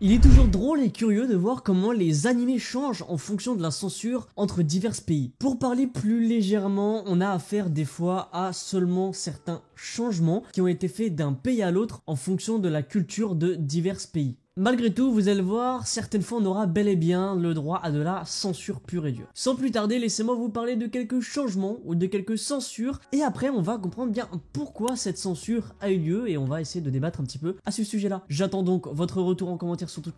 Il est toujours drôle et curieux de voir comment les animés changent en fonction de la censure entre divers pays. Pour parler plus légèrement, on a affaire des fois à seulement certains changements qui ont été faits d'un pays à l'autre en fonction de la culture de divers pays. Malgré tout, vous allez le voir, certaines fois on aura bel et bien le droit à de la censure pure et dure. Sans plus tarder, laissez-moi vous parler de quelques changements ou de quelques censures et après on va comprendre bien pourquoi cette censure a eu lieu et on va essayer de débattre un petit peu à ce sujet-là. J'attends donc votre retour en commentaire sur tout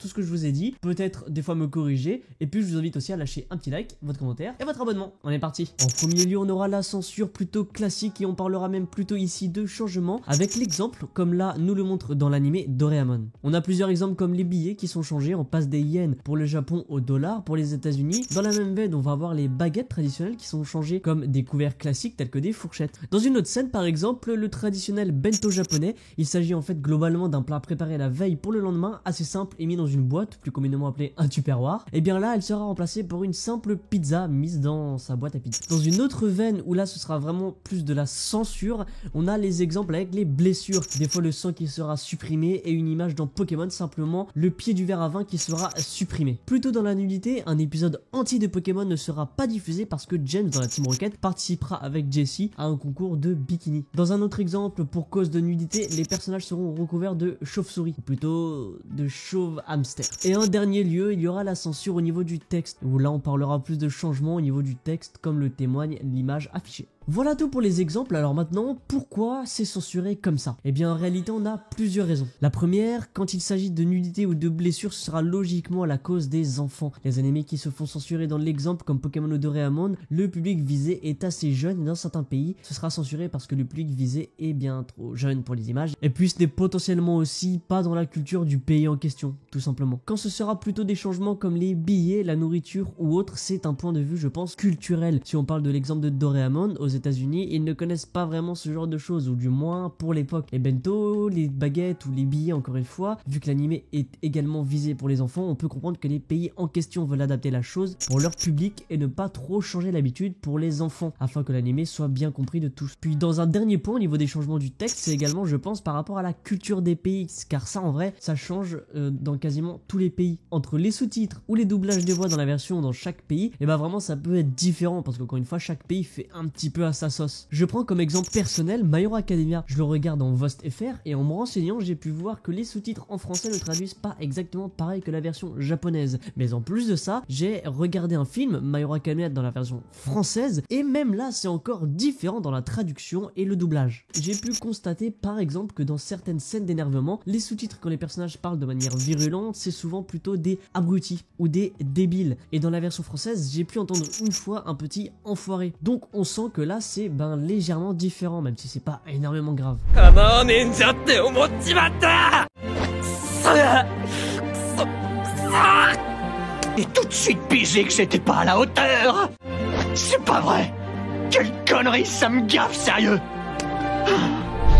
ce que je vous ai dit, peut-être des fois me corriger et puis je vous invite aussi à lâcher un petit like, votre commentaire et votre abonnement. On est parti. En premier lieu, on aura la censure plutôt classique et on parlera même plutôt ici de changements avec l'exemple comme là nous le montre dans l'animé Doraemon. On a plusieurs exemples comme les billets qui sont changés, on passe des yens pour le Japon au dollar pour les États-Unis. Dans la même veine, on va avoir les baguettes traditionnelles qui sont changées comme des couverts classiques tels que des fourchettes. Dans une autre scène par exemple, le traditionnel bento japonais, il s'agit en fait globalement d'un plat préparé la veille pour le lendemain, assez simple et mis dans une boîte, plus communément appelée un tupperware. Et bien là, elle sera remplacée pour une simple pizza mise dans sa boîte à pizza. Dans une autre veine où là ce sera vraiment plus de la censure, on a les exemples avec les blessures. Des fois le sang qui sera supprimé et une image dans Pokémon simplement le pied du verre à vin qui sera supprimé. Plutôt dans la nudité, un épisode entier de Pokémon ne sera pas diffusé parce que James dans la Team Rocket participera avec Jessie à un concours de bikini. Dans un autre exemple, pour cause de nudité, les personnages seront recouverts de chauve-souris, ou plutôt de chauve-hamster. Et en dernier lieu, il y aura la censure au niveau du texte, où là on parlera plus de changements au niveau du texte comme le témoigne l'image affichée. Voilà tout pour les exemples. Alors maintenant, pourquoi c'est censuré comme ça? Eh bien en réalité on a plusieurs raisons. La première, quand il s'agit de nudité ou de blessure, ce sera logiquement à la cause des enfants. Les animés qui se font censurer dans l'exemple comme Pokémon ou Doraemon, le public visé est assez jeune et dans certains pays, ce sera censuré parce que le public visé est bien trop jeune pour les images. Et puis ce n'est potentiellement aussi pas dans la culture du pays en question, tout simplement. Quand ce sera plutôt des changements comme les billets, la nourriture ou autre, c'est un point de vue je pense culturel. Si on parle de l'exemple de Doraemon, aux États-Unis, ils ne connaissent pas vraiment ce genre de choses, ou du moins pour l'époque. Les bento, les baguettes ou les billets, encore une fois, vu que l'animé est également visé pour les enfants, on peut comprendre que les pays en question veulent adapter la chose pour leur public et ne pas trop changer l'habitude pour les enfants, afin que l'animé soit bien compris de tous. Puis dans un dernier point au niveau des changements du texte, c'est également je pense par rapport à la culture des pays, car ça en vrai, ça change dans quasiment tous les pays. Entre les sous-titres ou les doublages des voix dans la version dans chaque pays, et bah vraiment ça peut être différent, parce qu'encore une fois, chaque pays fait un petit peu à sa sauce. Je prends comme exemple personnel My Hero Academia, je le regarde en VostFR et en me renseignant j'ai pu voir que les sous-titres en français ne traduisent pas exactement pareil que la version japonaise. Mais en plus de ça, j'ai regardé un film My Hero Academia dans la version française et même là c'est encore différent dans la traduction et le doublage. J'ai pu constater par exemple que dans certaines scènes d'énervement, les sous-titres quand les personnages parlent de manière virulente, c'est souvent plutôt des abrutis ou des débiles. Et dans la version française, j'ai pu entendre une fois un petit enfoiré. Donc on sent que là c'est légèrement différent, même si c'est pas énormément grave. Et tout de suite pigé que j'étais pas à la hauteur. C'est pas vrai. Quelle connerie, ça me gaffe, sérieux.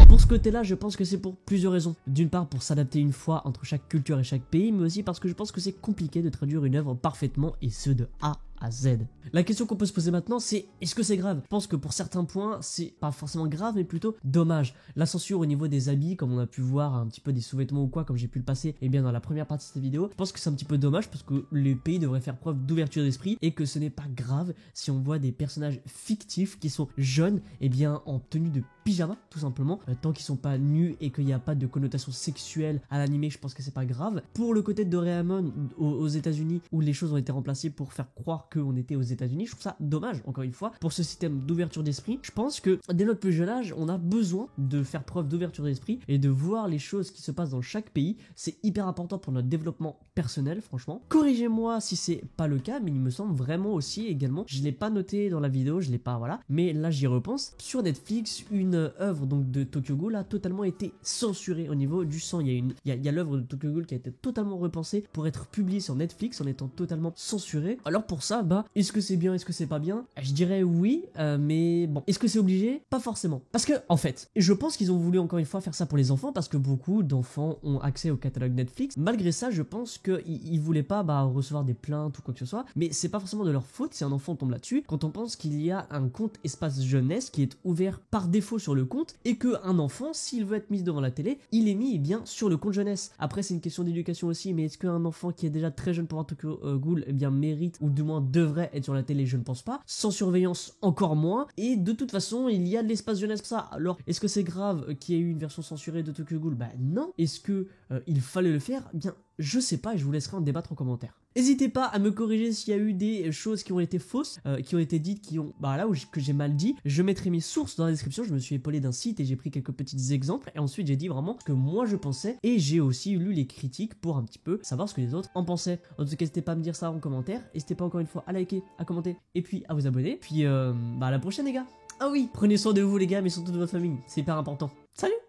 Pour ce côté-là, je pense que c'est pour plusieurs raisons. D'une part, pour s'adapter une fois entre chaque culture et chaque pays, mais aussi parce que je pense que c'est compliqué de traduire une œuvre parfaitement et ce de A à Z. La question qu'on peut se poser maintenant, c'est est-ce que c'est grave? Je pense que pour certains points, c'est pas forcément grave, mais plutôt dommage. La censure au niveau des habits, comme on a pu voir un petit peu des sous-vêtements ou quoi, comme j'ai pu le passer, et bien dans la première partie de cette vidéo, je pense que c'est un petit peu dommage parce que les pays devraient faire preuve d'ouverture d'esprit et que ce n'est pas grave si on voit des personnages fictifs qui sont jeunes, et bien en tenue de pyjama, tout simplement, tant qu'ils sont pas nus et qu'il n'y a pas de connotation sexuelle à l'animé, je pense que c'est pas grave. Pour le côté de Doraemon aux États-Unis, où les choses ont été remplacées pour faire croire qu'on était aux États-Unis, je trouve ça dommage, encore une fois, pour ce système d'ouverture d'esprit. Je pense que dès notre plus jeune âge, on a besoin de faire preuve d'ouverture d'esprit et de voir les choses qui se passent dans chaque pays. C'est hyper important pour notre développement personnel, franchement. Corrigez-moi si c'est pas le cas, mais il me semble vraiment aussi également, je l'ai pas noté dans la vidéo, je l'ai pas, voilà, mais là j'y repense, sur Netflix, une œuvre donc de Tokyo Ghoul a totalement été censurée au niveau du sang. Il y a l'œuvre de Tokyo Ghoul qui a été totalement repensée pour être publiée sur Netflix en étant totalement censurée. Alors pour ça, bah, est-ce que c'est bien, est-ce que c'est pas bien? Je dirais oui, mais bon, est-ce que c'est obligé? Pas forcément. Parce que, en fait, je pense qu'ils ont voulu encore une fois faire ça pour les enfants parce que beaucoup d'enfants ont accès au catalogue Netflix. Malgré ça, je pense qu'ils voulaient pas recevoir des plaintes ou quoi que ce soit, mais c'est pas forcément de leur faute si un enfant tombe là-dessus quand on pense qu'il y a un compte espace jeunesse qui est ouvert par défaut sur le compte et qu'un enfant, s'il veut être mis devant la télé, il est mis bien sur le compte jeunesse. Après, c'est une question d'éducation aussi, mais est-ce qu'un enfant qui est déjà très jeune pour voir Tokyo Ghoul, eh bien mérite ou du moins devrait être sur la télé? Je ne pense pas. Sans surveillance, encore moins. Et de toute façon, il y a de l'espace jeunesse pour ça. Alors, est-ce que c'est grave qu'il y ait eu une version censurée de Tokyo Ghoul? Bah non. Est-ce que il fallait le faire? Eh bien, je sais pas et je vous laisserai en débattre en commentaire. N'hésitez pas à me corriger s'il y a eu des choses qui ont été fausses, qui ont été dites, que j'ai mal dit. Je mettrai mes sources dans la description. Je me suis épaulé d'un site et j'ai pris quelques petits exemples. Et ensuite, j'ai dit vraiment ce que moi je pensais. Et j'ai aussi lu les critiques pour un petit peu savoir ce que les autres en pensaient. En tout cas, n'hésitez pas à me dire ça en commentaire. N'hésitez pas encore une fois à liker, à commenter et puis à vous abonner. Puis à la prochaine les gars. Ah oui, prenez soin de vous les gars, mais surtout de votre famille. C'est hyper important. Salut!